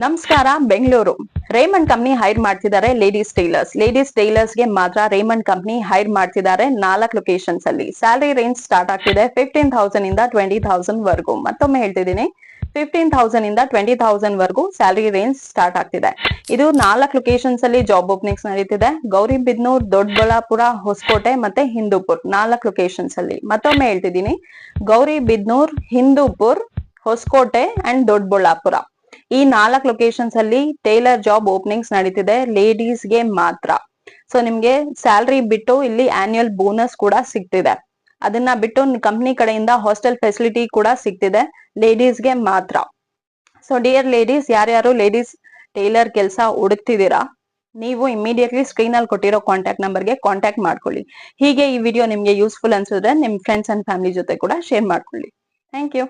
ನಮಸ್ಕಾರ. Bengaluru Raymond company hire ಮಾಡ್ತಿದ್ದಾರೆ ladies tailors ಗೆ ಮಾತ್ರ ರೇಮಂಡ್ ಕಂಪನಿ ಹೈರ್ ಮಾಡ್ತಿದ್ದಾರೆ 4 ಲೊಕೇಶನ್ಸ್ ಅಲ್ಲಿ. ಸ್ಯಾಲರಿ ರೇಂಜ್ ಸ್ಟಾರ್ಟ್ ಆಗ್ತಿದೆ 15,000 ಇಂದ 20,000 ವರ್ಗೂ. ಮತ್ತೊಮ್ಮೆ ಹೇಳ್ತಿದ್ದೀನಿ, 15,000 ಇಂದ 20,000 ವರ್ಗೂ ಸ್ಯಾಲರಿ ರೇಂಜ್ ಸ್ಟಾರ್ಟ್ ಆಗ್ತಿದೆ. ಇದು 4 ಲೊಕೇಶನ್ಸ್ ಅಲ್ಲಿ ಜಾಬ್ ಓಪನಿಂಗ್ಸ್ ನಡೀತಿದೆ. ಗೌರಿಬಿದನೂರ್, ದೊಡ್ಡಬಳ್ಳಾಪುರ, ಹೊಸಕೋಟೆ ಮತ್ತೆ ಹಿಂದೂಪುರ್ 4 ಲೊಕೇಶನ್ಸ್ ಅಲ್ಲಿ. ಮತ್ತೊಮ್ಮೆ ಹೇಳ್ತಿದ್ದೀನಿ, ಗೌರಿಬಿದನೂರ್, ಹಿಂದೂಪುರ್, ಹೊಸಕೋಟೆ ಅಂಡ್ ದೊಡ್ಡಬಳ್ಳಾಪುರ ಈ 4 ಲೊಕೇಶನ್ಸ್ ಅಲ್ಲಿ ಟೈಲರ್ ಜಾಬ್ ಓಪನಿಂಗ್ಸ್ ನಡೀತಿದೆ ಲೇಡೀಸ್ ಗೆ ಮಾತ್ರ. ಸೊ ನಿಮ್ಗೆ ಸ್ಯಾಲರಿ ಬಿಟ್ಟು ಇಲ್ಲಿ ಆನ್ಯುಯಲ್ ಬೋನಸ್ ಕೂಡ ಸಿಗ್ತಿದೆ. ಅದನ್ನ ಬಿಟ್ಟು ಕಂಪನಿ ಕಡೆಯಿಂದ ಹಾಸ್ಟೆಲ್ ಫೆಸಿಲಿಟಿ ಕೂಡ ಸಿಗ್ತಿದೆ ಲೇಡೀಸ್ ಗೆ ಮಾತ್ರ. ಸೊ ಡಿಯರ್ ಲೇಡೀಸ್, ಯಾರ್ಯಾರು ಲೇಡೀಸ್ ಟೈಲರ್ ಕೆಲಸ ಹುಡುಕ್ತಿದ್ದೀರಾ, ನೀವು ಇಮಿಡಿಯೇಟ್ಲಿ ಸ್ಕ್ರೀನ್ ಅಲ್ಲಿ ಕೊಟ್ಟಿರೋ ಕಾಂಟ್ಯಾಕ್ಟ್ ನಂಬರ್ಗೆ ಕಾಂಟ್ಯಾಕ್ಟ್ ಮಾಡ್ಕೊಳ್ಳಿ. ಹೀಗೆ ಈ ವಿಡಿಯೋ ನಿಮ್ಗೆ ಯೂಸ್ಫುಲ್ ಅನ್ಸಿದ್ರೆ ನಿಮ್ ಫ್ರೆಂಡ್ಸ್ ಅಂಡ್ ಫ್ಯಾಮಿಲಿ ಜೊತೆ ಕೂಡ ಶೇರ್ ಮಾಡ್ಕೊಳ್ಳಿ. Thank you.